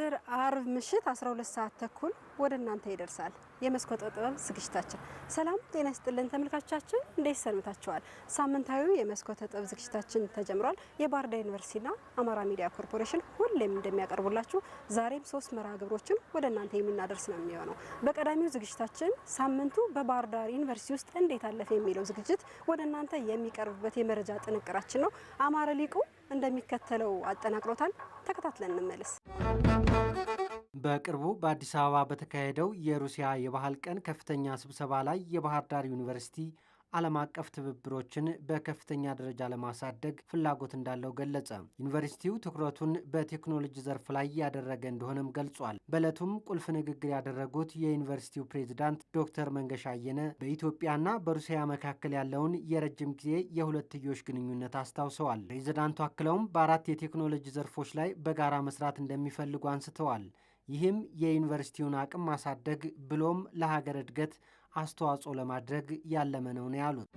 ዘወትር አርብ ምሽት 12 ሰዓት ተኩል ወደ እናንተ ይደርሳል የመስኮት ጥበብ ዝግጅታችን። ሰላም ጤና ይስጥልን ተመልካቾቻችን፣ እንዴት ሰንብታችኋል? ሳምንታዊው የመስኮት ጥበብ ዝግጅታችን ተጀምሯል። የባህር ዳር ዩኒቨርሲቲና አማራ ሚዲያ ኮርፖሬሽን ሁሌም እንደሚያቀርቡላችሁ ዛሬም 3 መርሃ ግብሮችን ወደ እናንተ የምናደርስ ነው የሚሆነው። በቀዳሚው ዝግጅታችን ሳምንቱ በባህር ዳር ዩኒቨርሲቲ ውስጥ እንዴት አለፈ የሚለው ዝግጅት ወደ እናንተ የሚቀርብበት የመረጃ ጥንቅራችን ነው። አማረ ሊቁ እንደሚከተለው አጠናቅሮታል። ተከታትለን እንመለስ። በቅርቡ በአዲስ አበባ በተካሄደው የሩሲያ የባህል ቀን ከፍተኛ ስብሰባ ላይ የባህር ዳር ዩኒቨርሲቲ ዓለም አቀፍ ትብብሮችን በከፍተኛ ደረጃ ለማሳደግ ፍላጎት እንዳለው ገለጸ። ዩኒቨርሲቲው ትኩረቱን በቴክኖሎጂ ዘርፍ ላይ ያደረገ እንደሆነም ገልጿል። በዕለቱም ቁልፍ ንግግር ያደረጉት የዩኒቨርሲቲው ፕሬዝዳንት ዶክተር መንገሻ አየነ በኢትዮጵያና በሩሲያ መካከል ያለውን የረጅም ጊዜ የሁለትዮሽ ግንኙነት አስታውሰዋል። ፕሬዝዳንቱ አክለውም በ4 የቴክኖሎጂ ዘርፎች ላይ በጋራ መስራት እንደሚፈልጉ አንስተዋል። ይህም የዩኒቨርሲቲውን አቅም ማሳደግ ብሎም ለሀገር እድገት አስተዋጽኦ ለማድረግ ያለመ ነው ያሉት።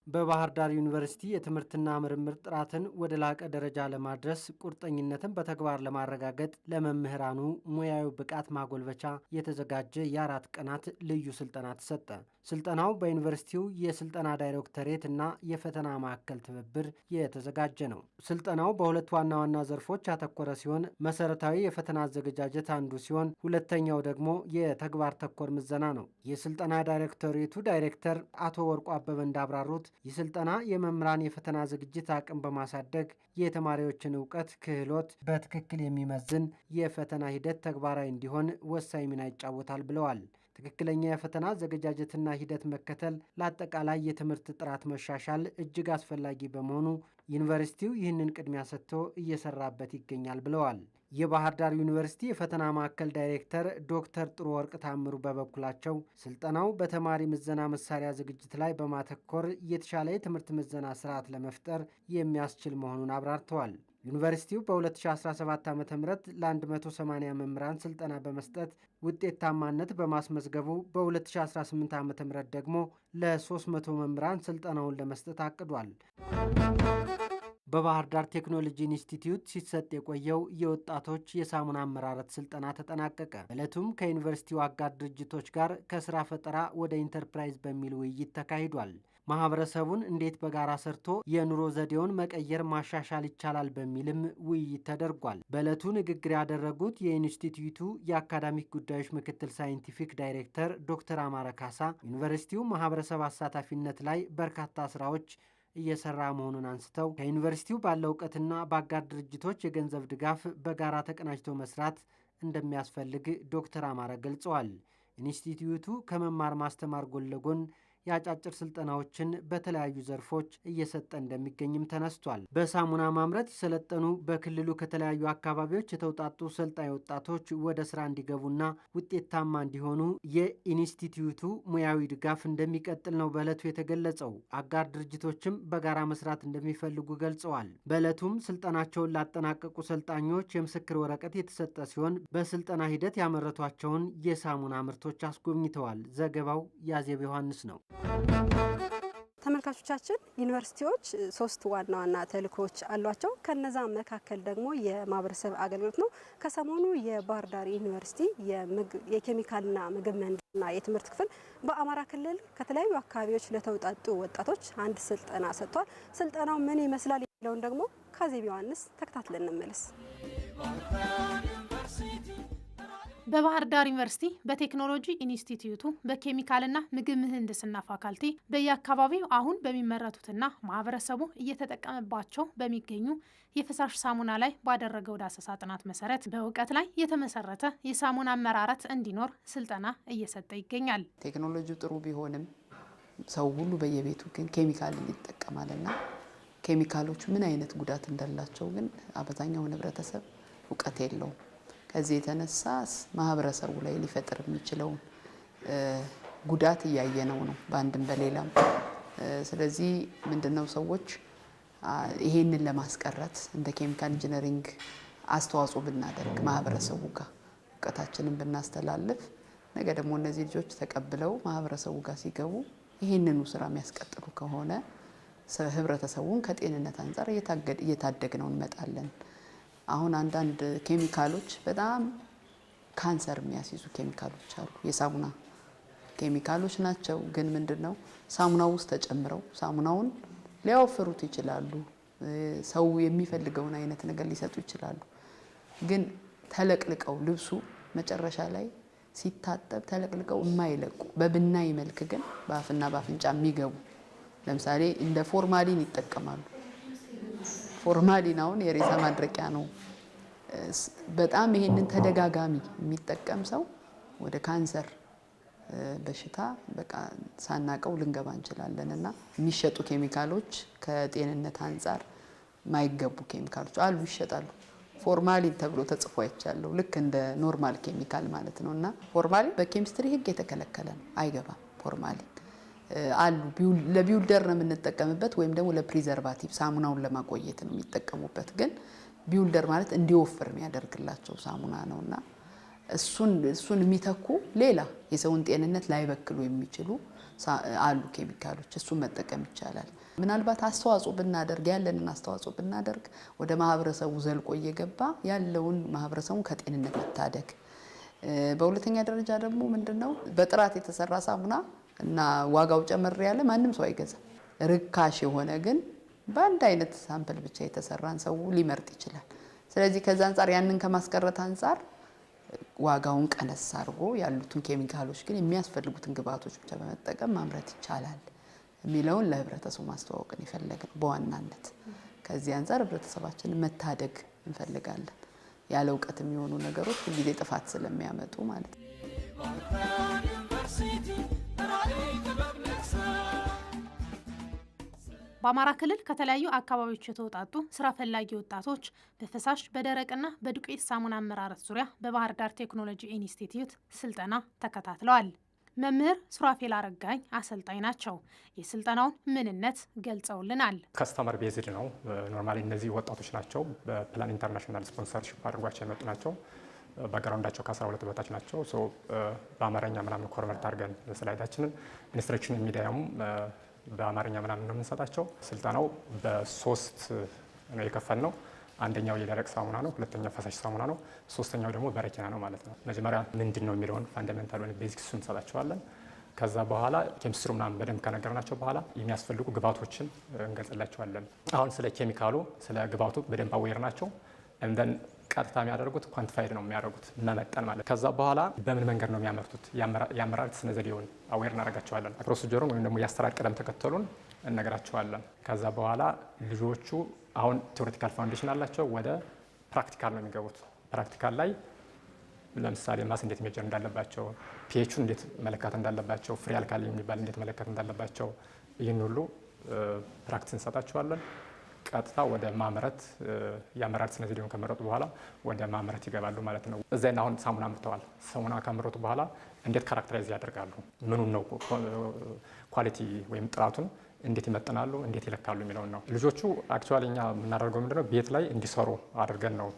በባህር ዳር ዩኒቨርሲቲ የትምህርትና ምርምር ጥራትን ወደ ላቀ ደረጃ ለማድረስ ቁርጠኝነትን በተግባር ለማረጋገጥ ለመምህራኑ ሙያዊ ብቃት ማጎልበቻ የተዘጋጀ የ4 ቀናት ልዩ ስልጠና ተሰጠ። ስልጠናው በዩኒቨርሲቲው የስልጠና ዳይሬክቶሬት እና የፈተና ማዕከል ትብብር የተዘጋጀ ነው። ስልጠናው በሁለት ዋና ዋና ዘርፎች ያተኮረ ሲሆን መሰረታዊ የፈተና አዘገጃጀት አንዱ ሲሆን፣ ሁለተኛው ደግሞ የተግባር ተኮር ምዘና ነው። የስልጠና ዳይሬክቶሬቱ ዳይሬክተር አቶ ወርቁ አበበ እንዳብራሩት ይህ ስልጠና የመምህራን የፈተና ዝግጅት አቅም በማሳደግ የተማሪዎችን እውቀት፣ ክህሎት በትክክል የሚመዝን የፈተና ሂደት ተግባራዊ እንዲሆን ወሳኝ ሚና ይጫወታል ብለዋል። ትክክለኛ የፈተና አዘገጃጀትና ሂደት መከተል ለአጠቃላይ የትምህርት ጥራት መሻሻል እጅግ አስፈላጊ በመሆኑ ዩኒቨርሲቲው ይህንን ቅድሚያ ሰጥቶ እየሰራበት ይገኛል ብለዋል። የባህር ዳር ዩኒቨርሲቲ የፈተና ማዕከል ዳይሬክተር ዶክተር ጥሩ ወርቅ ታምሩ በበኩላቸው ስልጠናው በተማሪ ምዘና መሳሪያ ዝግጅት ላይ በማተኮር የተሻለ የትምህርት ምዘና ስርዓት ለመፍጠር የሚያስችል መሆኑን አብራርተዋል። ዩኒቨርሲቲው በ2017 ዓ.ም ለ180 መምህራን ስልጠና በመስጠት ውጤታማነት በማስመዝገቡ በ2018 ዓ.ም ደግሞ ለ300 መምህራን ስልጠናውን ለመስጠት አቅዷል። በባህር ዳር ቴክኖሎጂ ኢንስቲትዩት ሲሰጥ የቆየው የወጣቶች የሳሙና አመራረት ስልጠና ተጠናቀቀ። በዕለቱም ከዩኒቨርሲቲው አጋር ድርጅቶች ጋር ከስራ ፈጠራ ወደ ኢንተርፕራይዝ በሚል ውይይት ተካሂዷል። ማህበረሰቡን እንዴት በጋራ ሰርቶ የኑሮ ዘዴውን መቀየር ማሻሻል ይቻላል በሚልም ውይይት ተደርጓል። በዕለቱ ንግግር ያደረጉት የኢንስቲትዩቱ የአካዳሚክ ጉዳዮች ምክትል ሳይንቲፊክ ዳይሬክተር ዶክተር አማረ ካሳ ዩኒቨርሲቲው ማህበረሰብ አሳታፊነት ላይ በርካታ ስራዎች እየሰራ መሆኑን አንስተው ከዩኒቨርሲቲው ባለው እውቀትና በአጋር ድርጅቶች የገንዘብ ድጋፍ በጋራ ተቀናጅቶ መስራት እንደሚያስፈልግ ዶክተር አማረ ገልጸዋል። ኢንስቲትዩቱ ከመማር ማስተማር ጎን ለጎን የአጫጭር ስልጠናዎችን በተለያዩ ዘርፎች እየሰጠ እንደሚገኝም ተነስቷል። በሳሙና ማምረት የሰለጠኑ በክልሉ ከተለያዩ አካባቢዎች የተውጣጡ ሰልጣኝ ወጣቶች ወደ ስራ እንዲገቡና ውጤታማ እንዲሆኑ የኢንስቲትዩቱ ሙያዊ ድጋፍ እንደሚቀጥል ነው በዕለቱ የተገለጸው። አጋር ድርጅቶችም በጋራ መስራት እንደሚፈልጉ ገልጸዋል። በዕለቱም ስልጠናቸውን ላጠናቀቁ ሰልጣኞች የምስክር ወረቀት የተሰጠ ሲሆን በስልጠና ሂደት ያመረቷቸውን የሳሙና ምርቶች አስጎብኝተዋል። ዘገባው ያዜብ ዮሐንስ ነው። ተመልካቾቻችን ዩኒቨርሲቲዎች 3 ዋና ዋና ተልእኮዎች አሏቸው። ከነዛ መካከል ደግሞ የማህበረሰብ አገልግሎት ነው። ከሰሞኑ የባህር ዳር ዩኒቨርሲቲ የኬሚካልና ምግብ ምህንድስና የትምህርት ክፍል በአማራ ክልል ከተለያዩ አካባቢዎች ለተውጣጡ ወጣቶች አንድ ስልጠና ሰጥቷል። ስልጠናው ምን ይመስላል የሚለውን ደግሞ ካዜብ ዮሐንስ ተከታትለን እንመለስ። በባህር ዳር ዩኒቨርሲቲ በቴክኖሎጂ ኢንስቲትዩቱ በኬሚካልና ምግብ ምህንድስና ፋካልቲ በየአካባቢው አሁን በሚመረቱትና ማህበረሰቡ እየተጠቀመባቸው በሚገኙ የፈሳሽ ሳሙና ላይ ባደረገው ዳሰሳ ጥናት መሰረት በእውቀት ላይ የተመሰረተ የሳሙና አመራረት እንዲኖር ስልጠና እየሰጠ ይገኛል። ቴክኖሎጂው ጥሩ ቢሆንም ሰው ሁሉ በየቤቱ ግን ኬሚካል ይጠቀማልና ኬሚካሎቹ ምን አይነት ጉዳት እንዳላቸው ግን አብዛኛው ህብረተሰብ እውቀት የለውም። ከዚህ የተነሳ ማህበረሰቡ ላይ ሊፈጥር የሚችለው ጉዳት እያየነው ነው በአንድም በሌላም። ስለዚህ ምንድነው ሰዎች ይሄንን ለማስቀረት እንደ ኬሚካል ኢንጂነሪንግ አስተዋጽኦ ብናደርግ ማህበረሰቡ ጋር እውቀታችንን ብናስተላልፍ ነገ ደግሞ እነዚህ ልጆች ተቀብለው ማህበረሰቡ ጋር ሲገቡ ይሄንኑ ስራ የሚያስቀጥሉ ከሆነ ህብረተሰቡን ከጤንነት አንፃር እየታደግነው እንመጣለን። አሁን አንዳንድ ኬሚካሎች በጣም ካንሰር የሚያስይዙ ኬሚካሎች አሉ። የሳሙና ኬሚካሎች ናቸው፣ ግን ምንድነው ሳሙናው ውስጥ ተጨምረው ሳሙናውን ሊያወፍሩት ይችላሉ። ሰው የሚፈልገውን አይነት ነገር ሊሰጡ ይችላሉ። ግን ተለቅልቀው ልብሱ መጨረሻ ላይ ሲታጠብ ተለቅልቀው የማይለቁ በብናይ መልክ ግን በአፍና በአፍንጫ የሚገቡ ለምሳሌ እንደ ፎርማሊን ይጠቀማሉ። ፎርማሊን አሁን የሬሳ ማድረቂያ ነው። በጣም ይሄንን ተደጋጋሚ የሚጠቀም ሰው ወደ ካንሰር በሽታ በቃ ሳናቀው ልንገባ እንችላለን። እና የሚሸጡ ኬሚካሎች ከጤንነት አንፃር ማይገቡ ኬሚካሎች አሉ፣ ይሸጣሉ። ፎርማሊን ተብሎ ተጽፎ አይቻለሁ፣ ልክ እንደ ኖርማል ኬሚካል ማለት ነው። እና ፎርማሊን በኬሚስትሪ ሕግ የተከለከለ ነው፣ አይገባም። ፎርማሊን አሉ ለቢውልደር ነው የምንጠቀምበት፣ ወይም ደግሞ ለፕሪዘርቫቲቭ ሳሙናውን ለማቆየት ነው የሚጠቀሙበት። ግን ቢውልደር ማለት እንዲወፍር የሚያደርግላቸው ሳሙና ነውና እሱን የሚተኩ ሌላ የሰውን ጤንነት ላይበክሉ የሚችሉ አሉ ኬሚካሎች። እሱን መጠቀም ይቻላል። ምናልባት አስተዋጽኦ ብናደርግ ያለንን አስተዋጽኦ ብናደርግ ወደ ማህበረሰቡ ዘልቆ እየገባ ያለውን ማህበረሰቡ ከጤንነት መታደግ። በሁለተኛ ደረጃ ደግሞ ምንድነው በጥራት የተሰራ ሳሙና እና ዋጋው ጨመር ያለ ማንም ሰው አይገዛም። ርካሽ የሆነ ግን በአንድ አይነት ሳምፕል ብቻ የተሰራን ሰው ሊመርጥ ይችላል። ስለዚህ ከዛ አንፃር ያንን ከማስቀረት አንፃር ዋጋውን ቀነስ አድርጎ ያሉትን ኬሚካሎች ግን የሚያስፈልጉትን ግብአቶች ብቻ በመጠቀም ማምረት ይቻላል የሚለውን ለህብረተሰቡ ማስተዋወቅን ይፈልጋል በዋናነት። ከዚህ አንፃር ህብረተሰባችንን መታደግ እንፈልጋለን። ያለ እውቀት የሚሆኑ ነገሮች ሁልጊዜ ጥፋት ስለሚያመጡ ማለት ነው። በአማራ ክልል ከተለያዩ አካባቢዎች የተውጣጡ ስራ ፈላጊ ወጣቶች በፈሳሽ በደረቅና በዱቄት ሳሙና አመራረት ዙሪያ በባህር ዳር ቴክኖሎጂ ኢንስቲትዩት ስልጠና ተከታትለዋል። መምህር ሱራፌል አረጋኝ አሰልጣኝ ናቸው። የስልጠናውን ምንነት ገልጸውልናል። ከስተመር ቤዝድ ነው። ኖርማሊ እነዚህ ወጣቶች ናቸው። በፕላን ኢንተርናሽናል ስፖንሰርሺፕ አድርጓቸው የመጡ ናቸው። ባክግራውንዳቸው ከ12 በታች ናቸው። በአማርኛ ምናምን ኮንቨርት አድርገን ስላይዳችንን ኢንስትራክሽን ሚዲያሙ በአማርኛ ምናምን ነው የምንሰጣቸው። ስልጠናው በ3 ነው የከፈልነው። አንደኛው የደረቅ ሳሙና ነው፣ ሁለተኛው ፈሳሽ ሳሙና ነው፣ ሶስተኛው ደግሞ በረኪና ነው ማለት ነው። መጀመሪያ ምንድን ነው የሚለውን ፋንዳሜንታል ወይ ቤዚክስ እንሰጣቸዋለን። ከዛ በኋላ ኬሚስትሪ ምናምን በደንብ ከነገርናቸው በኋላ የሚያስፈልጉ ግብአቶችን እንገልጽላቸዋለን። አሁን ስለ ኬሚካሉ ስለ ግብአቱ በደንብ አዌር ናቸው። እንደን ቀጥታ የሚያደርጉት ኳንቲፋይድ ነው የሚያደርጉት መመጠን ማለት። ከዛ በኋላ በምን መንገድ ነው የሚያመርቱት የአመራረት ስነ ዘዴውን አዌር እናደርጋቸዋለን። ፕሮሲጀሩን ወይም ደግሞ የአሰራር ቅደም ተከተሉን እነግራቸዋለን። ከዛ በኋላ ልጆቹ አሁን ቴዎሬቲካል ፋውንዴሽን አላቸው፣ ወደ ፕራክቲካል ነው የሚገቡት። ፕራክቲካል ላይ ለምሳሌ ማስ እንዴት ሜጀር እንዳለባቸው፣ ፒኤቹን እንዴት መለካት እንዳለባቸው፣ ፍሪ አልካሊ የሚባል እንዴት መለካት እንዳለባቸው ይህን ሁሉ ፕራክቲስ እንሰጣቸዋለን። ቀጥታ ወደ ማምረት የአመራረት ስነ ዘዴውን ከመረጡ በኋላ ወደ ማምረት ይገባሉ ማለት ነው። እዚያና አሁን ሳሙና አምርተዋል። ሳሙና ካመረቱ በኋላ እንዴት ካራክተራይዝ ያደርጋሉ፣ ምኑን ነው ኳሊቲ ወይም ጥራቱን እንዴት ይመጥናሉ፣ እንዴት ይለካሉ የሚለውን ነው። ልጆቹ አክቹዋሊ እኛ የምናደርገው ምንድነው ቤት ላይ እንዲሰሩ አድርገን ነው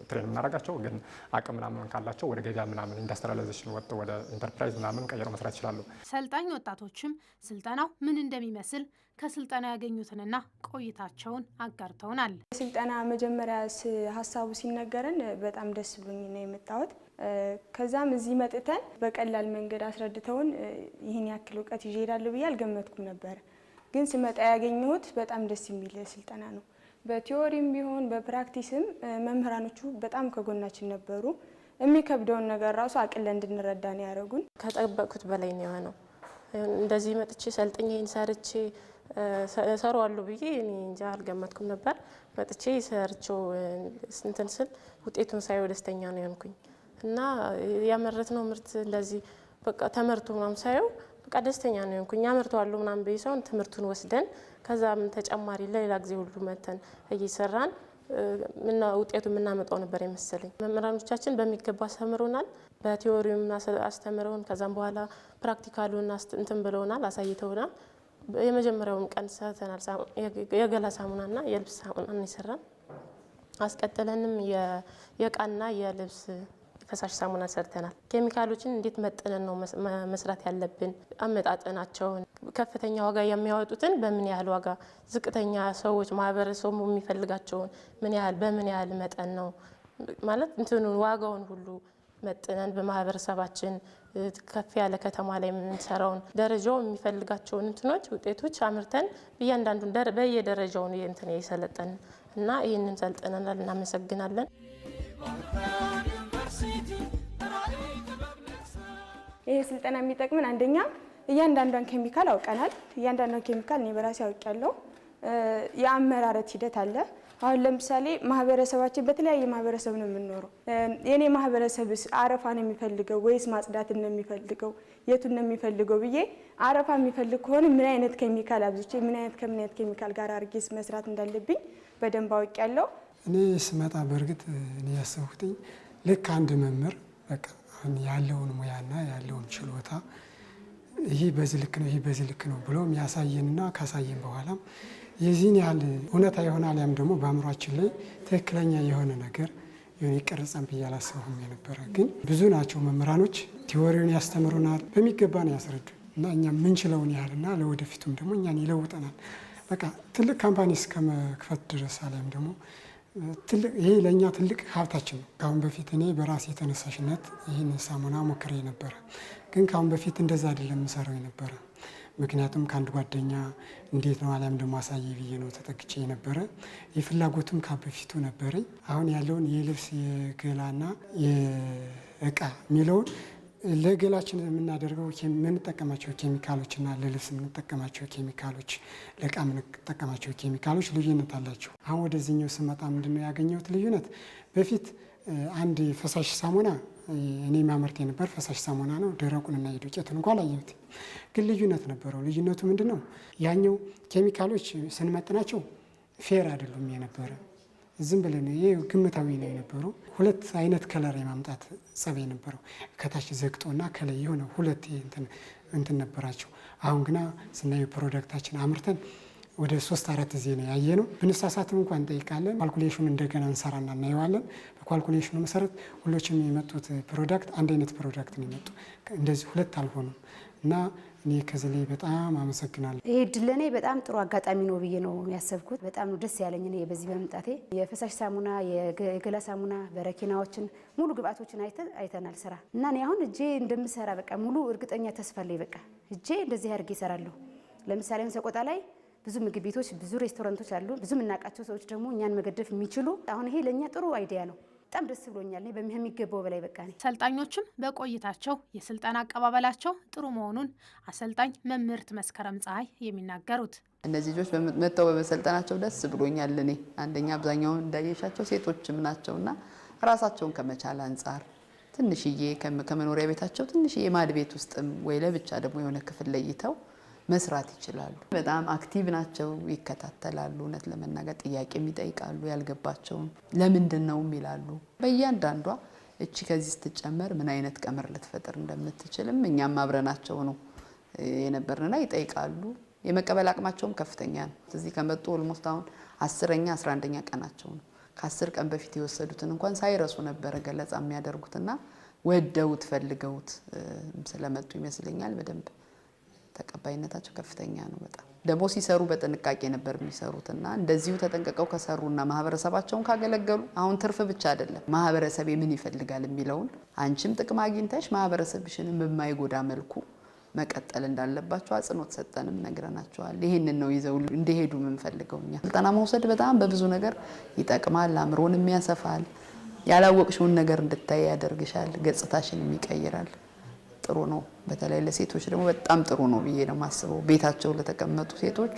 ትሬን የምናደርጋቸው። ግን አቅም ምናምን ካላቸው ወደ ገበያ ምናምን ኢንዱስትሪያላይዜሽን ወጥተው ወደ ኢንተርፕራይዝ ምናምን ቀይረው መስራት ይችላሉ። ሰልጣኝ ወጣቶችም ስልጠናው ምን እንደሚመስል ከስልጠና ያገኙትንና ቆይታቸውን አጋርተውናል። ስልጠና መጀመሪያ ሀሳቡ ሲነገረን በጣም ደስ ብሎኝ ነው የመጣሁት። ከዛም እዚህ መጥተን በቀላል መንገድ አስረድተውን ይህን ያክል እውቀት ይዤ እሄዳለሁ ብዬ አልገመትኩም ነበር። ግን ስመጣ ያገኘሁት በጣም ደስ የሚል ስልጠና ነው። በቲዎሪም ቢሆን በፕራክቲስም መምህራኖቹ በጣም ከጎናችን ነበሩ። የሚከብደውን ነገር ራሱ አቅለን እንድንረዳ ነው ያደረጉን። ከጠበቅኩት በላይ ነው የሆነው። እንደዚህ መጥቼ ሰልጥኜን ሰርቼ ሰራዋለሁ ብዬ እኔ እንጃ አልገመትኩም ነበር። መጥቼ ሰርቼው እንትን ስል ውጤቱን ሳይው ደስተኛ ነው ያንኩኝ እና ያመረትነው ምርት እንደዚህ በቃ ተመርቶ ምናምን ሳይው በቃ ደስተኛ ነው ያንኩኝ። ያመርተዋለሁ ምናምን በይሰውን ትምህርቱን ወስደን ከዛም ተጨማሪ ለሌላ ጊዜ ሁሉ መተን እየሰራን እና ውጤቱ የምናመጣው ነበር የመሰለኝ። መምህራኖቻችን በሚገባ አስተምረውናል። በቲዎሪውም አስተምረውን ከዛም በኋላ ፕራክቲካሉን እንትን ብለውናል፣ አሳይተውናል። የመጀመሪያውን ቀን ሰርተናል። የገላ ሳሙናና የልብስ ሳሙና እንሰራን። አስቀጥለንም የቃና የልብስ ፈሳሽ ሳሙና ሰርተናል። ኬሚካሎችን እንዴት መጠነን ነው መስራት ያለብን፣ አመጣጠናቸውን፣ ከፍተኛ ዋጋ የሚያወጡትን በምን ያህል ዋጋ፣ ዝቅተኛ ሰዎች ማህበረሰቡ የሚፈልጋቸውን ምን ያህል በምን ያህል መጠን ነው ማለት እንትኑን ዋጋውን ሁሉ መጠነን በማህበረሰባችን ከፍ ያለ ከተማ ላይ የምንሰራውን ደረጃው የሚፈልጋቸውን እንትኖች ውጤቶች አምርተን እያንዳንዱን በየደረጃው እንትን የሰለጠን እና ይህንን ሰልጥነናል። እናመሰግናለን። ይሄ ስልጠና የሚጠቅምን አንደኛ እያንዳንዷን ኬሚካል አውቀናል። እያንዳንዷን ኬሚካል እኔ በራሴ አውቃለሁ። የአመራረት ሂደት አለ። አሁን ለምሳሌ ማህበረሰባችን በተለያየ ማህበረሰብ ነው የምንኖረው። የኔ ማህበረሰብስ አረፋ ነው የሚፈልገው ወይስ ማጽዳትን ነው የሚፈልገው፣ የቱን ነው የሚፈልገው ብዬ አረፋ የሚፈልግ ከሆነ ምን አይነት ኬሚካል አብዝቼ ምን አይነት ከምን አይነት ኬሚካል ጋር አድርጌ መስራት እንዳለብኝ በደንብ አውቄያለሁ። እኔ ስመጣ በእርግጥ እኔ ያሰብኩትኝ ልክ አንድ መምህር በቃ ያለውን ሙያና ያለውን ችሎታ ይሄ በዚህ ልክ ነው ይሄ በዚህ ልክ ነው ብሎ የሚያሳየንና ካሳየን በኋላም የዚህን ያህል እውነታ ይሆናል ያም ደግሞ በአእምሯችን ላይ ትክክለኛ የሆነ ነገር የሆነ ይቀርጻን ብዬ አላሰብኩም የነበረ። ግን ብዙ ናቸው መምህራኖች፣ ቲዎሪውን ያስተምሩናል፣ በሚገባ ነው ያስረዱ እና እኛ ምንችለውን ያህልና ለወደፊቱም ደግሞ እኛን ይለውጠናል። በቃ ትልቅ ካምፓኒ እስከ መክፈት ድረስ አሊያም ደግሞ ይሄ ለእኛ ትልቅ ሀብታችን ነው። ከአሁን በፊት እኔ በራሴ የተነሳሽነት ይህን ሳሙና ሞክሬ ነበረ። ግን ከአሁን በፊት እንደዛ አይደለም የምሰራው የነበረ። ምክንያቱም ከአንድ ጓደኛ እንዴት ነው አሊያም ደግሞ አሳየ ብዬ ነው ተጠግቼ የነበረ። የፍላጎቱም በፊቱ ነበረኝ። አሁን ያለውን የልብስ የገላና የእቃ የሚለውን ለገላችን የምናደርገው የምንጠቀማቸው ኬሚካሎችና ለልብስ የምንጠቀማቸው ኬሚካሎች፣ ለእቃ የምንጠቀማቸው ኬሚካሎች ልዩነት አላቸው። አሁን ወደዚህኛው ስመጣ ምንድነው ያገኘሁት ልዩነት? በፊት አንድ ፈሳሽ ሳሙና እኔ ማመርት የነበር ፈሳሽ ሳሙና ነው። ደረቁንና የዱቄቱን እንኳን አላየሁት፣ ግን ልዩነት ነበረው። ልዩነቱ ምንድነው? ያኛው ኬሚካሎች ስንመጥናቸው ፌር አይደሉም የነበረ ዝም ብለን ይሄ ግምታዊ ነው የነበረው። ሁለት አይነት ከለር የማምጣት ጸባይ የነበረው ከታች ዘግጦና ከላይ የሆነ ሁለት እንትን ነበራቸው። አሁን ግና ስናየው ፕሮዳክታችን አምርተን ወደ 3-4 ጊዜ ነው ያየ ነው። ብንሳሳትም እንኳን እንጠይቃለን። ካልኩሌሽኑ እንደገና እንሰራና እናየዋለን። በኳልኩሌሽኑ መሰረት ሁሎችም የመጡት ፕሮዳክት አንድ አይነት ፕሮዳክት ነው የመጡ፣ እንደዚህ ሁለት አልሆኑም እና እኔ ከዚህ ላይ በጣም አመሰግናለሁ። ይሄ ድል ለኔ በጣም ጥሩ አጋጣሚ ነው ብዬ ነው ያሰብኩት። በጣም ነው ደስ ያለኝ እኔ በዚህ በመምጣቴ። የፈሳሽ ሳሙና፣ የገላ ሳሙና፣ በረኪናዎችን ሙሉ ግብአቶችን አይተናል ስራ እና እኔ አሁን እጄ እንደምሰራ በቃ ሙሉ እርግጠኛ ተስፋ አለኝ። በቃ እጄ እንደዚህ አድርጌ እሰራለሁ። ለምሳሌ ሰቆጣ ላይ ብዙ ምግብ ቤቶች፣ ብዙ ሬስቶራንቶች አሉ። ብዙ የምናውቃቸው ሰዎች ደግሞ እኛን መገደፍ የሚችሉ አሁን ይሄ ለእኛ ጥሩ አይዲያ ነው። በጣም ደስ ብሎኛል። በሚገባው በላይ በቃ ነኝ። ሰልጣኞችም በቆይታቸው የስልጠና አቀባበላቸው ጥሩ መሆኑን አሰልጣኝ መምህርት መስከረም ፀሐይ የሚናገሩት እነዚህ ልጆች መጥተው በመሰልጠናቸው ደስ ብሎኛል። እኔ አንደኛ አብዛኛውን እንዳየሻቸው ሴቶችም ናቸውና ራሳቸውን ከመቻል አንጻር ትንሽዬ ከመኖሪያ ቤታቸው ትንሽዬ ማድ ቤት ውስጥም ወይ ለብቻ ደግሞ የሆነ ክፍል ለይተው መስራት ይችላሉ። በጣም አክቲቭ ናቸው፣ ይከታተላሉ። እውነት ለመናገር ጥያቄም ይጠይቃሉ፣ ያልገባቸውን ለምንድን ነው ይላሉ። በእያንዳንዷ እቺ ከዚህ ስትጨመር ምን አይነት ቀመር ልትፈጥር እንደምትችልም እኛም አብረናቸው ነው የነበርንና ይጠይቃሉ። የመቀበል አቅማቸውም ከፍተኛ ነው። እዚህ ከመጡ ኦልሞስት አሁን 10ኛ 11ኛ ቀናቸው ነው። ከ10 ቀን በፊት የወሰዱትን እንኳን ሳይረሱ ነበረ ገለጻ የሚያደርጉትና ወደውት ፈልገውት ስለመጡ ይመስለኛል በደንብ ተቀባይነታቸው ከፍተኛ ነው። በጣም ደግሞ ሲሰሩ በጥንቃቄ ነበር የሚሰሩትና እንደዚሁ ተጠንቀቀው ከሰሩና ማህበረሰባቸውን ካገለገሉ አሁን ትርፍ ብቻ አይደለም ማህበረሰብ ምን ይፈልጋል የሚለውን አንቺም ጥቅም አግኝተሽ ማህበረሰብሽንም በማይጎዳ መልኩ መቀጠል እንዳለባቸው አጽንኦት ሰጠንም ነግረናቸዋል። ይሄንን ነው ይዘው እንደሄዱ የምንፈልገው እኛ። ስልጠና መውሰድ በጣም በብዙ ነገር ይጠቅማል፣ አእምሮንም ያሰፋል፣ ያላወቅሽውን ነገር እንድታይ ያደርግሻል፣ ገጽታሽንም ይቀይራል። ጥሩ ነው። በተለይ ለሴቶች ደግሞ በጣም ጥሩ ነው ብዬ ነው የማስበው። ቤታቸው ለተቀመጡ ሴቶች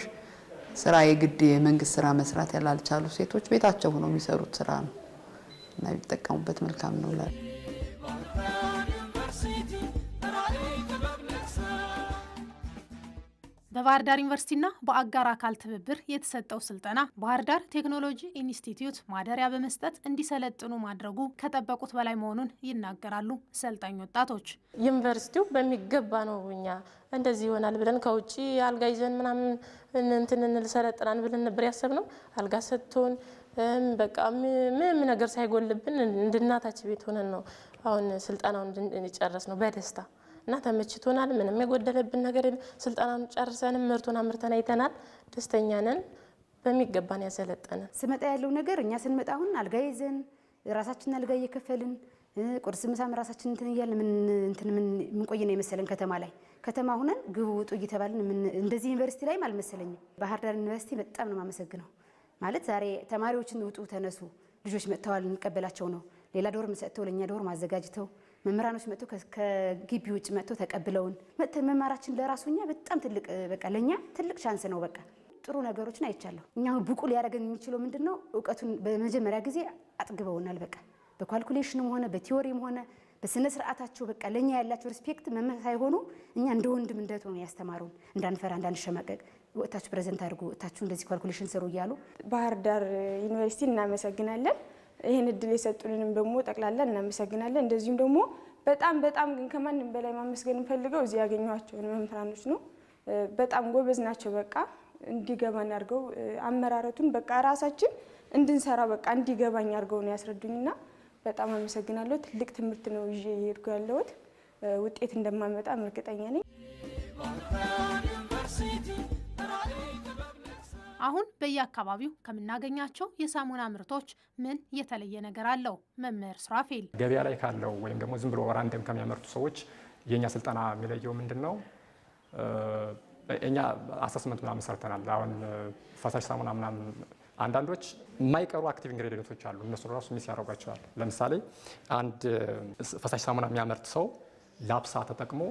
ስራ የግድ የመንግስት ስራ መስራት ያላልቻሉ ሴቶች ቤታቸው ሆነው የሚሰሩት ስራ ነው እና ቢጠቀሙበት መልካም ነው ላል በባህር ዳር ዩኒቨርሲቲና በአጋር አካል ትብብር የተሰጠው ስልጠና ባህር ዳር ቴክኖሎጂ ኢንስቲትዩት ማደሪያ በመስጠት እንዲሰለጥኑ ማድረጉ ከጠበቁት በላይ መሆኑን ይናገራሉ ሰልጣኝ ወጣቶች። ዩኒቨርሲቲው በሚገባ ነው እኛ እንደዚህ ይሆናል ብለን ከውጪ አልጋ ይዘን ምናምን እንትን እንሰለጥናን ብለን ነበር ያሰብነው። አልጋ ሰጥቶን በቃ ምንም ነገር ሳይጎልብን እንድናታች ቤት ሆነን ነው አሁን ስልጠናውን እንጨርስ ነው በደስታ እና ተመችቶናል። ምንም የጎደለብን ነገር ስልጠናውን ጨርሰን ምርቱን አምርተን አይተናል። ደስተኛ ነን። በሚገባን ያሰለጠነን ስመጣ ያለው ነገር እኛ ስንመጣ አሁን አልጋ ይዘን ራሳችንን አልጋ እየከፈልን ቁርስ ምሳም ራሳችን እንትን እያልን ምን ቆይ ነው የመሰለን ከተማ ሁነን ግቡ ውጡ እየተባልን እንደዚህ ዩኒቨርሲቲ ላይም አልመሰለኝም። ባህር ዳር ዩኒቨርሲቲ በጣም ነው የማመሰግነው። ማለት ዛሬ ተማሪዎችን ውጡ ተነሱ ልጆች መጥተዋል እንቀበላቸው ነው። ሌላ ዶርም ሰጥተው ለኛ ዶርም አዘጋጅተው መምህራኖች መጥተው ከግቢ ውጭ መጥተው ተቀብለውን መጥተን መማራችን ለራሱኛ በጣም ትልቅ በቃ ለኛ ትልቅ ቻንስ ነው። በቃ ጥሩ ነገሮችን አይቻለሁ። እኛ ብቁ ሊያደርገን የሚችለው ምንድነው? እውቀቱን በመጀመሪያ ጊዜ አጥግበውናል። በቃ በኳልኩሌሽንም ሆነ በቲዮሪም ሆነ በስነ ስርዓታቸው በቃ ለኛ ያላቸው ሪስፔክት መመሳሳይ ሆኖ እኛ እንደ ወንድም እንደት ነው ያስተማሩን። እንዳንፈራ እንዳንሸማቀቅ ወጣችሁ ፕሬዘንት አድርጉ ወጣችሁ እንደዚህ ኳልኩሌሽን ሰሩ እያሉ ባህር ዳር ዩኒቨርሲቲ እናመሰግናለን። ይሄን እድል የሰጡልንም ደግሞ ጠቅላላ እናመሰግናለን። እንደዚሁም ደግሞ በጣም ግን ከማንም በላይ ማመስገን እንፈልገው እዚህ ያገኘኋቸውን መምህራኖች ነው። በጣም ጎበዝ ናቸው። በቃ እንዲገባኝ አድርገው አመራረቱን በቃ ራሳችን እንድንሰራ በቃ እንዲገባኝ አድርገው ነው ያስረዱኝና በጣም አመሰግናለሁ። ትልቅ ትምህርት ነው ይዤ የሄድኩ ያለሁት። ውጤት እንደማመጣ እርግጠኛ ነኝ። አሁን በየአካባቢው ከምናገኛቸው የሳሙና ምርቶች ምን የተለየ ነገር አለው? መምህር ሱራፌል ገበያ ላይ ካለው ወይም ደግሞ ዝም ብሎ ራንደም ከሚያመርቱ ሰዎች የኛ ስልጠና የሚለየው ምንድነው? እኛ አሰስመንት ምናምን ሰርተናል። አሁን ፈሳሽ ሳሙና ምናምን አንዳንዶች የማይቀሩ አክቲቭ ኢንግሬዲየንቶች አሉ። እነሱ ራሱ ሚስ ያደርጓቸዋል። ለምሳሌ አንድ ፈሳሽ ሳሙና የሚያመርት ሰው ላፕሳ ተጠቅሞ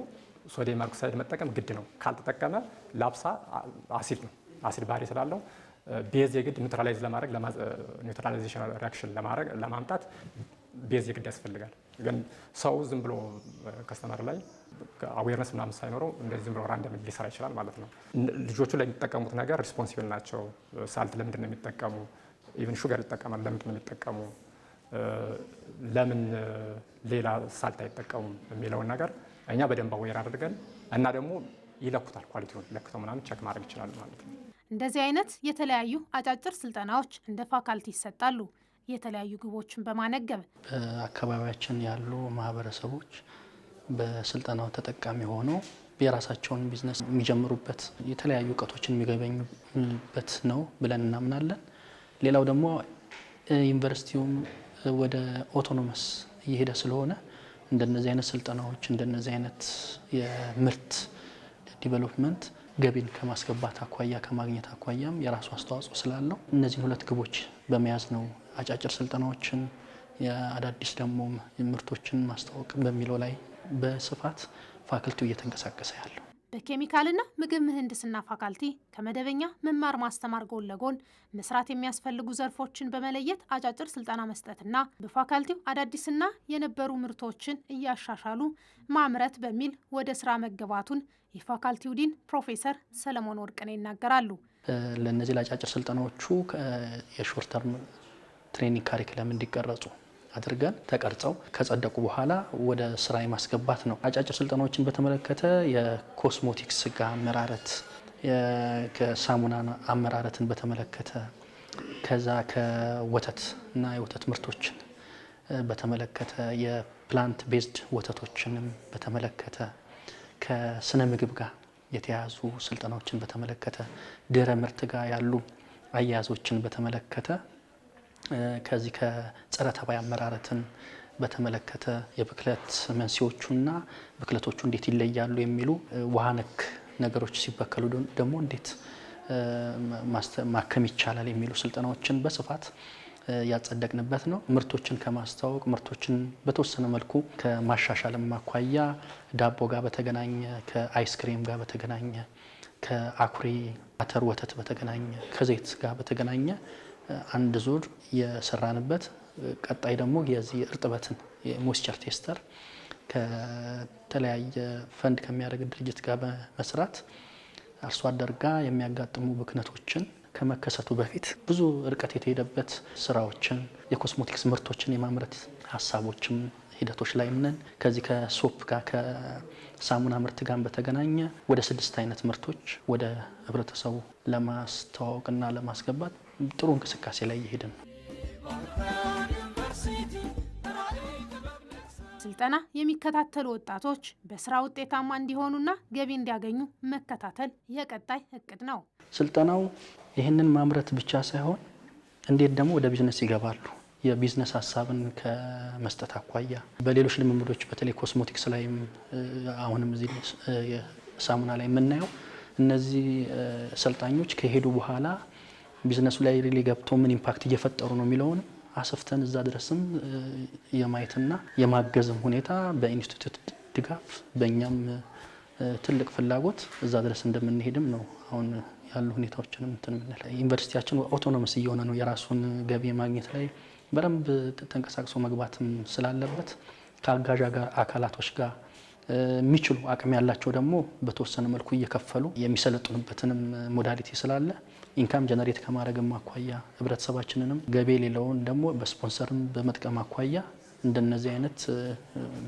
ሶዲየም ኦክሳይድ መጠቀም ግድ ነው። ካልተጠቀመ ላፕሳ አሲድ ነው። አሲድ ባህሪ ስላለው ቤዝ የግድ ኒውትራላይዝ ለማድረግ ኒውትራላይዜሽን ሪአክሽን ለማምጣት ቤዝ የግድ ያስፈልጋል። ግን ሰው ዝም ብሎ ከስተመር ላይ አዌርነስ ምናምን ሳይኖረው እንደዚህ ዝም ብሎ ራንደም ሊሰራ ይችላል ማለት ነው። ልጆቹ ላይ የሚጠቀሙት ነገር ሪስፖንሲብል ናቸው። ሳልት ለምንድን ነው የሚጠቀሙ? ኢቭን ሹገር ይጠቀማል። ለምንድን ነው የሚጠቀሙ? ለምን ሌላ ሳልት አይጠቀሙም የሚለውን ነገር እኛ በደንብ አዌር አድርገን እና ደግሞ ይለኩታል። ኳሊቲውን ለክተው ምናምን ቸክ ማድረግ ይችላል ማለት ነው። እንደዚህ አይነት የተለያዩ አጫጭር ስልጠናዎች እንደ ፋካልቲ ይሰጣሉ። የተለያዩ ግቦችን በማነገብ በአካባቢያችን ያሉ ማህበረሰቦች በስልጠናው ተጠቃሚ ሆነው የራሳቸውን ቢዝነስ የሚጀምሩበት የተለያዩ እውቀቶችን የሚገበኙበት ነው ብለን እናምናለን። ሌላው ደግሞ ዩኒቨርሲቲውም ወደ ኦቶኖመስ እየሄደ ስለሆነ እንደነዚህ አይነት ስልጠናዎች እንደነዚህ አይነት የምርት ዲቨሎፕመንት ገቢን ከማስገባት አኳያ ከማግኘት አኳያም የራሱ አስተዋጽኦ ስላለው እነዚህን ሁለት ግቦች በመያዝ ነው አጫጭር ስልጠናዎችን የአዳዲስ ደግሞ ምርቶችን ማስተዋወቅ በሚለው ላይ በስፋት ፋካልቲው እየተንቀሳቀሰ ያለው። በኬሚካልና ምግብ ምህንድስና ፋካልቲ ከመደበኛ መማር ማስተማር ጎን ለጎን መስራት የሚያስፈልጉ ዘርፎችን በመለየት አጫጭር ስልጠና መስጠትና በፋካልቲው አዳዲስና የነበሩ ምርቶችን እያሻሻሉ ማምረት በሚል ወደ ስራ መገባቱን የፋካልቲው ዲን ፕሮፌሰር ሰለሞን ወርቅኔ ይናገራሉ። ለነዚህ ለአጫጭር ስልጠናዎቹ የሾርት ተርም ትሬኒንግ ካሪኩለም እንዲቀረጹ አድርገን ተቀርጸው ከጸደቁ በኋላ ወደ ስራ የማስገባት ነው። አጫጭር ስልጠናዎችን በተመለከተ የኮስሞቲክስ ጋር አመራረት፣ ከሳሙና አመራረትን በተመለከተ ከዛ ከወተት እና የወተት ምርቶችን በተመለከተ የፕላንት ቤዝድ ወተቶችንም በተመለከተ ከስነ ምግብ ጋር የተያዙ ስልጠናዎችን በተመለከተ ድህረ ምርት ጋር ያሉ አያያዞችን በተመለከተ ከዚህ ከጸረ ተባይ አመራረትን በተመለከተ የብክለት መንስኤዎቹና ብክለቶቹ እንዴት ይለያሉ የሚሉ ውሃ ነክ ነገሮች ሲበከሉ ደግሞ እንዴት ማከም ይቻላል የሚሉ ስልጠናዎችን በስፋት ያጸደቅንበት ነው። ምርቶችን ከማስተዋወቅ ምርቶችን በተወሰነ መልኩ ከማሻሻል አኳያ ዳቦ ጋር በተገናኘ ከአይስክሬም ጋር በተገናኘ ከአኩሪ አተር ወተት በተገናኘ ከዘይት ጋር በተገናኘ አንድ ዙር የሰራንበት፣ ቀጣይ ደግሞ የዚህ እርጥበትን የሞይስቸር ቴስተር ከተለያየ ፈንድ ከሚያደርግ ድርጅት ጋር በመስራት አርሶ አደር ጋር የሚያጋጥሙ ብክነቶችን ከመከሰቱ በፊት ብዙ ርቀት የተሄደበት ስራዎችን የኮስሞቲክስ ምርቶችን የማምረት ሀሳቦችም ሂደቶች ላይ ነን። ከዚህ ከሶፕ ጋር ከሳሙና ምርት ጋር በተገናኘ ወደ 6 አይነት ምርቶች ወደ ህብረተሰቡ ለማስተዋወቅና ለማስገባት ጥሩ እንቅስቃሴ ላይ እየሄድን ነው። ስልጠና የሚከታተሉ ወጣቶች በስራ ውጤታማ እንዲሆኑና ገቢ እንዲያገኙ መከታተል የቀጣይ እቅድ ነው። ስልጠናው ይህንን ማምረት ብቻ ሳይሆን እንዴት ደግሞ ወደ ቢዝነስ ይገባሉ፣ የቢዝነስ ሀሳብን ከመስጠት አኳያ በሌሎች ልምምዶች በተለይ ኮስሞቲክስ ላይም አሁንም እዚህ ሳሙና ላይ የምናየው እነዚህ ሰልጣኞች ከሄዱ በኋላ ቢዝነሱ ላይ ሪሊ ገብተው ምን ኢምፓክት እየፈጠሩ ነው የሚለውን አሰፍተን እዛ ድረስም የማየትና የማገዝም ሁኔታ በኢንስቲትዩት ድጋፍ በእኛም ትልቅ ፍላጎት እዛ ድረስ እንደምንሄድም ነው አሁን ያሉ ሁኔታዎችንም እንትን ምንል። ዩኒቨርሲቲያችን አውቶኖመስ እየሆነ ነው የራሱን ገቢ ማግኘት ላይ በደንብ ተንቀሳቅሶ መግባትም ስላለበት ከአጋዥ አካላቶች ጋር የሚችሉ አቅም ያላቸው ደግሞ በተወሰነ መልኩ እየከፈሉ የሚሰለጥኑበትንም ሞዳሊቲ ስላለ ኢንካም ጀነሬት ከማድረግም አኳያ ህብረተሰባችንንም ገቢ የሌለውን ደግሞ በስፖንሰርም በመጥቀም አኳያ እንደነዚህ አይነት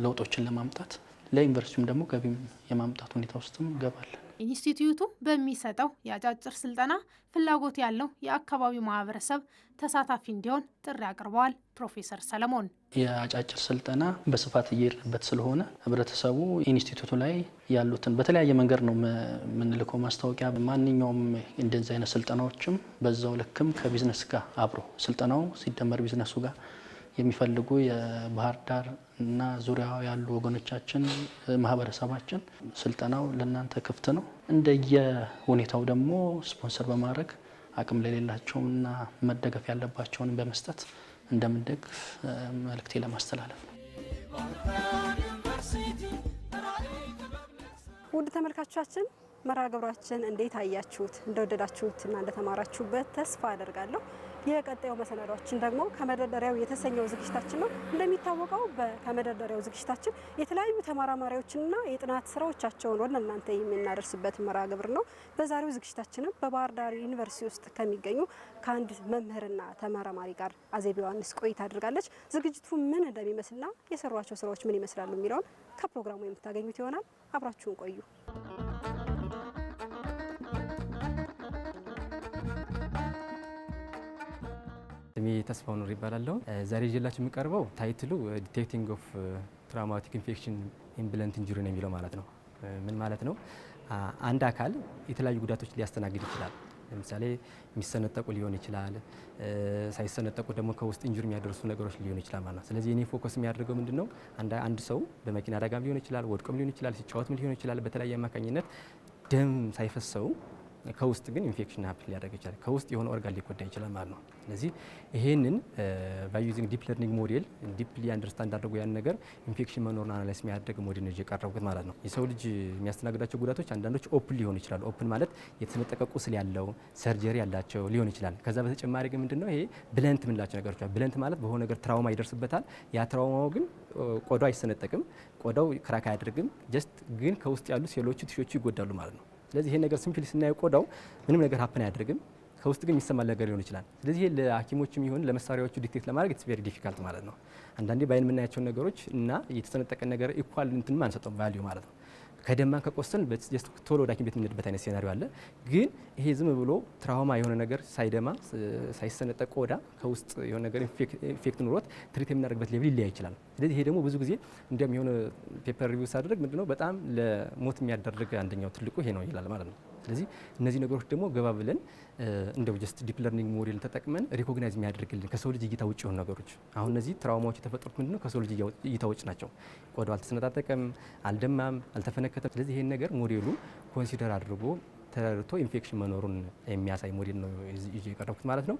ለውጦችን ለማምጣት ለዩኒቨርሲቲውም ደግሞ ገቢም የማምጣት ሁኔታ ውስጥም እንገባለን። ኢንስቲትዩቱ በሚሰጠው የአጫጭር ስልጠና ፍላጎት ያለው የአካባቢው ማህበረሰብ ተሳታፊ እንዲሆን ጥሪ አቅርበዋል ፕሮፌሰር ሰለሞን። የአጫጭር ስልጠና በስፋት እየሄድንበት ስለሆነ ህብረተሰቡ ኢንስቲትዩቱ ላይ ያሉትን በተለያየ መንገድ ነው የምንልከው ማስታወቂያ። ማንኛውም እንደዚህ አይነት ስልጠናዎችም በዛው ልክም ከቢዝነስ ጋር አብሮ ስልጠናው ሲደመር ቢዝነሱ ጋር የሚፈልጉ የባህር ዳር እና ዙሪያው ያሉ ወገኖቻችን ማህበረሰባችን ስልጠናው ለእናንተ ክፍት ነው። እንደየ ሁኔታው ደግሞ ስፖንሰር በማድረግ አቅም ለሌላቸውና መደገፍ ያለባቸውን በመስጠት እንደምንደግፍ መልእክቴ ለማስተላለፍ ነው። ውድ ተመልካቾቻችን መርሃ ግብራችን እንዴት አያችሁት? እንደወደዳችሁትና እንደተማራችሁበት ተስፋ አደርጋለሁ። የቀጣዩ መሰናዷችን ደግሞ ከመደርደሪያው የተሰኘው ዝግጅታችን ነው። እንደሚታወቀው ከመደርደሪያው ዝግጅታችን የተለያዩ ተመራማሪዎችንና የጥናት ስራዎቻቸውን ወደ እናንተ የምናደርስበት መርሃ ግብር ነው። በዛሬው ዝግጅታችንም በባህር ዳር ዩኒቨርሲቲ ውስጥ ከሚገኙ ከአንድ መምህርና ተመራማሪ ጋር አዜብ ዮሐንስ ቆይታ አድርጋለች። ዝግጅቱ ምን እንደሚመስልና የሰሯቸው ስራዎች ምን ይመስላሉ የሚለውን ከፕሮግራሙ የምታገኙት ይሆናል። አብራችሁን ቆዩ። ስሜ ተስፋው ኑር ይባላለሁ። ዛሬ ይዤላችሁ የሚቀርበው ታይትሉ ዲቴክቲንግ ኦፍ ትራውማቲክ ኢንፌክሽን ኢን ብለንት ኢንጁሪ ነው የሚለው ማለት ነው። ምን ማለት ነው? አንድ አካል የተለያዩ ጉዳቶች ሊያስተናግድ ይችላል። ለምሳሌ የሚሰነጠቁ ሊሆን ይችላል፣ ሳይሰነጠቁ ደግሞ ከውስጥ ኢንጁሪ የሚያደርሱ ነገሮች ሊሆን ይችላል ማለት ነው። ስለዚህ እኔ ፎከስ የሚያደርገው ምንድነው? አንድ ሰው በመኪና አደጋም ሊሆን ይችላል፣ ወድቆም ሊሆን ይችላል፣ ሲጫወትም ሊሆን ይችላል። በተለያየ አማካኝነት ደም ሳይፈሰው ከውስጥ ግን ኢንፌክሽን ሀፕን ሊያደርግ ይችላል። ከውስጥ የሆነ ኦርጋን ሊጎዳ ይችላል ማለት ነው። ስለዚህ ይሄንን ባይ ዩዚንግ ዲፕ ለርኒንግ ሞዴል ዲፕሊ አንደርስታንድ አድርጎ ያን ነገር ኢንፌክሽን መኖርን አናላይዝ የሚያደርግ ሞዴል ነው የቀረብኩት ማለት ነው። የሰው ልጅ የሚያስተናግዳቸው ጉዳቶች አንዳንዶች ኦፕን ሊሆኑ ይችላሉ። ኦፕን ማለት የተሰነጠቀ ቁስል ያለው ሰርጀሪ ያላቸው ሊሆን ይችላል። ከዛ በተጨማሪ ግን ምንድነው ይሄ ብለንት የምንላቸው ነገሮች አሉ። ብለንት ማለት በሆነ ነገር ትራውማ ይደርስበታል። ያ ትራውማው ግን ቆዳው አይሰነጠቅም፣ ቆዳው ክራክ አያደርግም። ጀስት ግን ከውስጥ ያሉ ሴሎቹ ቲሾቹ ይጎዳሉ ማለት ነው። ስለዚህ ይሄ ነገር ሲምፕሊ ስናየው ቆዳው ምንም ነገር ሀፕን አያደርግም፣ ከውስጥ ግን የሚሰማ ነገር ሊሆን ይችላል። ስለዚህ ይሄ ለሐኪሞችም ይሁን ለመሳሪያዎቹ ዲቴክት ለማድረግ ኢትስ ቬሪ ዲፊካልት ማለት ነው። አንዳንዴ በአይን የምናያቸውን ነገሮች እና የተሰነጠቀ ነገር ኢኳል እንትንም አንሰጠውም ቫልዩ ማለት ነው። ከደማን ከቆሰን ቶሎ ወደ ሐኪም ቤት የምንሄድበት አይነት ሴናሪዮ አለ። ግን ይሄ ዝም ብሎ ትራውማ የሆነ ነገር ሳይደማ ሳይሰነጠቅ ቆዳ ከውስጥ የሆነ ነገር ኢንፌክት ኑሮት ትሪት የምናደርግበት ሌቭል ሊለያይ ይችላል። ስለዚህ ይሄ ደግሞ ብዙ ጊዜ እንዲያውም የሆነ ፔፐር ሪቪው ሳደርግ ምንድነው በጣም ለሞት የሚያደርግ አንደኛው ትልቁ ይሄ ነው ይላል ማለት ነው። ስለዚህ እነዚህ ነገሮች ደግሞ ገባ ብለን እንደው ጀስት ዲፕ ለርኒንግ ሞዴል ተጠቅመን ሪኮግናይዝ የሚያደርግልን ከሰው ልጅ እይታ ውጭ የሆኑ ነገሮች አሁን እነዚህ ትራውማዎች የተፈጠሩት ምንድነው ከሰው ልጅ እይታ ውጭ ናቸው። ቆዳው አልተሰነጣጠቀም፣ አልደማም፣ አልተፈነከተም። ስለዚህ ይሄን ነገር ሞዴሉ ኮንሲደር አድርጎ ተረድቶ ኢንፌክሽን መኖሩን የሚያሳይ ሞዴል ነው ይዤ የቀረብኩት ማለት ነው።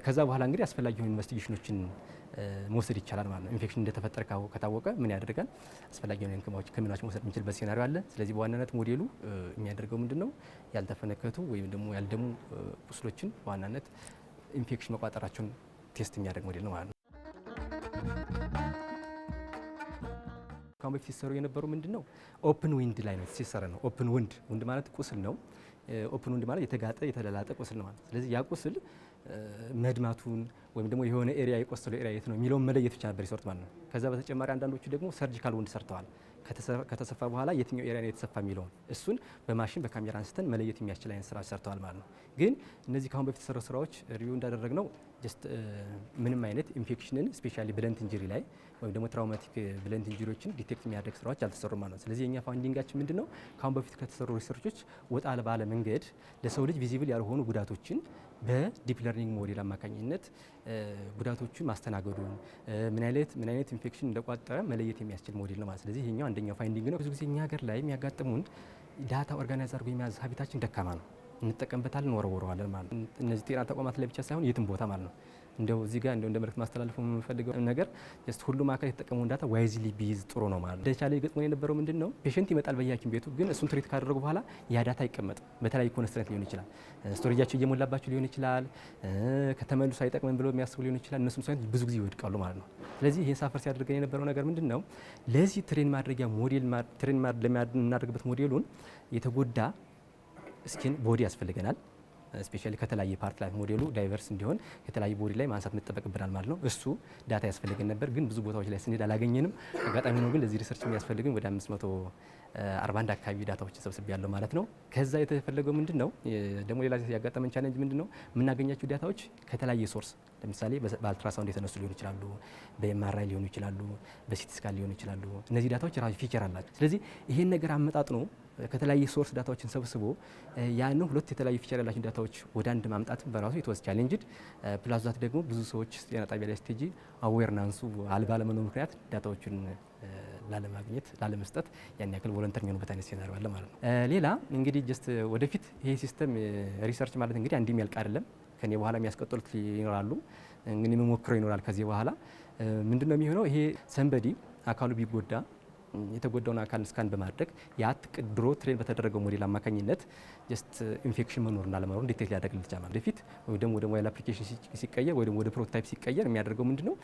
ከዛ በኋላ እንግዲህ አስፈላጊ የሆኑ ኢንቨስቲጌሽኖችን መውሰድ ይቻላል ማለት ነው። ኢንፌክሽን እንደተፈጠረ ከታወቀ ምን ያደርጋል? አስፈላጊ የሆኑ ሕክምናዎች መውሰድ የምንችልበት ሴናሪዮ አለ። ስለዚህ በዋናነት ሞዴሉ የሚያደርገው ምንድነው ያልተፈነከቱ ወይም ደግሞ ያልደሙ ቁስሎችን በዋናነት ኢንፌክሽን መቋጠራቸውን ቴስት የሚያደርግ ሞዴል ነው ማለት ነው። ካሁን በፊት ሲሰሩ የነበሩ ምንድነው ኦፕን ዊንድ ላይ ነው ሲሰራ ነው። ኦፕን ዊንድ ማለት ቁስል ነው። ኦፕን ዊንድ ማለት የተጋጠ የተለላጠ ቁስል ነው ማለት። ስለዚህ ያ ቁስል መድማቱን ወይም ደግሞ የሆነ ኤሪያ የቆሰለው ኤሪያ የት ነው የሚለውን መለየት ብቻ ነበር ይሰሩት ማለት ነው። ከዛ በተጨማሪ አንዳንዶቹ ደግሞ ሰርጂካል ወንድ ሰርተዋል። ከተሰፋ በኋላ የትኛው ኤሪያ ነው የተሰፋ የሚለውን እሱን በማሽን በካሜራ አንስተን መለየት የሚያስችል አይነት ስራ ሰርተዋል ማለት ነው። ግን እነዚህ ካሁን በፊት የተሰሩ ስራዎች ሪቪው እንዳደረግነው ጀስት ምንም አይነት ኢንፌክሽንን ስፔሻሊ ብለንት ኢንጁሪ ላይ ወይም ደግሞ ትራውማቲክ ብለንት ኢንጁሪዎችን ዲቴክት የሚያደርግ ስራዎች አልተሰሩም ማለት ነው። ስለዚህ የኛ ፋውንዲንጋችን ምንድነው ካሁን በፊት ከተሰሩ ሪሰርቾች ወጣ ባለ መንገድ ለሰው ልጅ ቪዚብል ያልሆኑ ጉዳቶችን በዲፕ ለርኒንግ ሞዴል አማካኝነት ጉዳቶቹን ማስተናገዱን ምን አይነት ኢንፌክሽን እንደቋጠረ መለየት የሚያስችል ሞዴል ነው ማለት። ስለዚህ ይሄኛው አንደኛው ፋይንዲንግ ነው። ብዙ ጊዜ እኛ ሀገር ላይ የሚያጋጥሙን ዳታ ኦርጋናይዝ አድርጎ የሚያዝ ሀቢታችን ደካማ ነው። እንጠቀምበታለን፣ ወረወረዋለን ማለት ነው። እነዚህ ጤና ተቋማት ላይ ብቻ ሳይሆን የትም ቦታ ማለት ነው። እንደው እዚህ ጋር እንደ መልእክት ማስተላለፍ የምፈልገው ነገር ጀስት ሁሉም አካል የተጠቀመውን ዳታ ዋይዝሊ ቢይዝ ጥሩ ነው ማለት ነው። ለቻለ ገጥሞን የነበረው ምንድነው ፔሸንት ይመጣል በየሐኪም ቤቱ ግን እሱን ትሪት ካደረጉ በኋላ ያ ዳታ አይቀመጥም። በተለያዩ ኮንስትራንት ሊሆን ይችላል፣ ስቶሬጃቸው እየሞላባቸው ሊሆን ይችላል፣ ከተመልሶ አይጠቅመን ብሎ የሚያስቡ ሊሆን ይችላል። እነሱም ሳይንት ብዙ ጊዜ ይወድቃሉ ማለት ነው። ስለዚህ ይሄን ሳፈር ሲያደርገን የነበረው ነገር ምንድነው ለዚህ ትሬን ማድረጊያ ሞዴል ለምናደርግበት ሞዴሉን የተጎዳ ስኪን ቦዲ ያስፈልገናል። ስፔሻሊ ከተለያየ ፓርት ላይ ሞዴሉ ዳይቨርስ እንዲሆን ከተለያየ ቦዲ ላይ ማንሳት እንጠበቅብናል ማለት ነው። እሱ ዳታ ያስፈልገን ነበር፣ ግን ብዙ ቦታዎች ላይ ስንሄድ አላገኘንም። አጋጣሚ ነው ግን ለዚህ ሪሰርች የሚያስፈልግን ወደ 541 አካባቢ ዳታዎችን ሰብስቤ ያለው ማለት ነው። ከዛ የተፈለገው ምንድነው ደግሞ ሌላ ያጋጠመን ቻሌንጅ ምንድነው የምናገኛቸው ዳታዎች ከተለያየ ሶርስ ለምሳሌ በአልትራሳውንድ የተነሱ ሊሆኑ ይችላሉ፣ በኤምአርአይ ሊሆኑ ይችላሉ፣ በሲቲ ስካን ሊሆኑ ይችላሉ። እነዚህ ዳታዎች ራሱ ፊቸር አላቸው። ስለዚህ ይሄን ነገር አመጣጥኖ ከተለያየ ሶርስ ዳታዎችን ሰብስቦ ያንን ሁለት የተለያዩ ፊቸር ያላቸው ዳታዎች ወደ አንድ ማምጣት በራሱ የተወሰነ ቻሌንጅድ ፕላስ ዛት ደግሞ ብዙ ሰዎች ጤና ጣቢያ ላይ ስትሄጂ አዌርናንሱ ባለመኖሩ ምክንያት ዳታዎችን ላለማግኘት ላለመስጠት ያን ያክል ቮለንተር የሚሆኑበት አይነት ሲናሪዮ አለ ማለት ነው። ሌላ እንግዲህ ጀስት ወደፊት ይሄ ሲስተም ሪሰርች ማለት እንግዲህ አንድ የሚያልቅ አይደለም። ከኔ በኋላ የሚያስቀጥሉት ይኖራሉ፣ እንግዲህ መሞክረው ይኖራል። ከዚህ በኋላ ምንድነው የሚሆነው? ይሄ ሰንበዲ አካሉ ቢጎዳ የተጎዳውን አካል ስካን በማድረግ ድሮ ትሬን በተደረገው ሞዴል አማካኝነት ጀስት ኢንፌክሽን መኖርና አለመኖር ዲቴክት ሊያደርግልን ይችላል። ወደፊት ወይ ደግሞ ወደ ሞባይል አፕሊኬሽን ሲቀየር ወይ ደግሞ ወደ ፕሮቶታይፕ ሲቀየር የሚያደርገው ምንድነው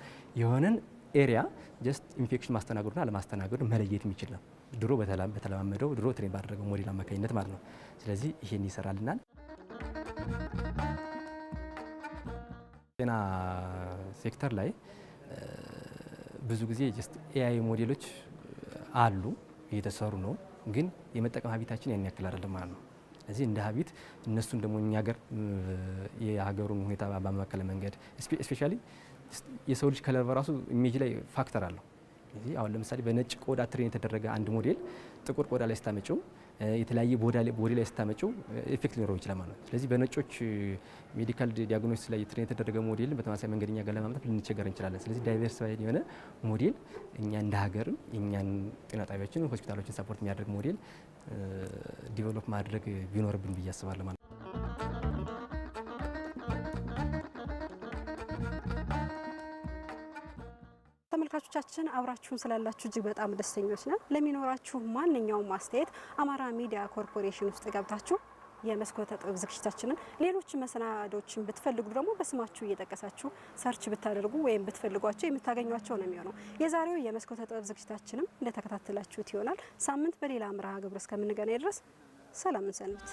የሆነን ኤሪያ ጀስት ኢንፌክሽን ማስተናገዱና አለማስተናገዱ መለየት የሚችል ነው። ድሮ በተለማመደው ድሮ ትሬን ባደረገው ሞዴል አማካኝነት ማለት ነው። ስለዚህ ይሄን ይሰራልናል። ጤና ሴክተር ላይ ብዙ ጊዜ ጀስት ኤአይ ሞዴሎች አሉ እየተሰሩ ነው፣ ግን የመጠቀም ሀቢታችን ያን ያክል አይደለም ማለት ነው። ስለዚህ እንደ ሀቢት እነሱን ደግሞ እኛ ሀገር የሀገሩን ሁኔታ ባማከለ መንገድ ስፔሻሊ የሰው ልጅ ከለር በራሱ ኢሜጅ ላይ ፋክተር አለው። ስለዚህ አሁን ለምሳሌ በነጭ ቆዳ ትሬን የተደረገ አንድ ሞዴል ጥቁር ቆዳ ላይ ስታመጪው የተለያየ ቦዲ ላይ ስታመጪው ኢፌክት ሊኖረው ይችላል ማለት ነው። ስለዚህ በነጮች ሜዲካል ዲያግኖሲስ ላይ ትሬን የተደረገ ሞዴል በተመሳሳይ መንገድ እኛ ጋር ለማምጣት ልንቸገር እንችላለን። ስለዚህ ዳይቨርሲፋይድ የሆነ ሞዴል እኛ እንደ ሀገርም የእኛን ጤና ጣቢያዎችን ሆስፒታሎችን ሰፖርት የሚያደርግ ሞዴል ዲቨሎፕ ማድረግ ቢኖርብን ብዬ አስባለሁ ማለት ነው። ተመልካቾቻችን አብራችሁን ስላላችሁ እጅግ በጣም ደስተኞች ነን። ለሚኖራችሁ ማንኛውም አስተያየት አማራ ሚዲያ ኮርፖሬሽን ውስጥ ገብታችሁ የመስኮተ ጥበብ ዝግጅታችንን ሌሎች መሰናዶችን ብትፈልጉ ደግሞ በስማችሁ እየጠቀሳችሁ ሰርች ብታደርጉ ወይም ብትፈልጓቸው የምታገኟቸው ነው የሚሆነው። የዛሬው የመስኮተ ጥበብ ዝግጅታችንም እንደተከታተላችሁት ይሆናል። ሳምንት በሌላ መርሃ ግብር እስከምንገናኝ ድረስ ሰላም እንሰንብት።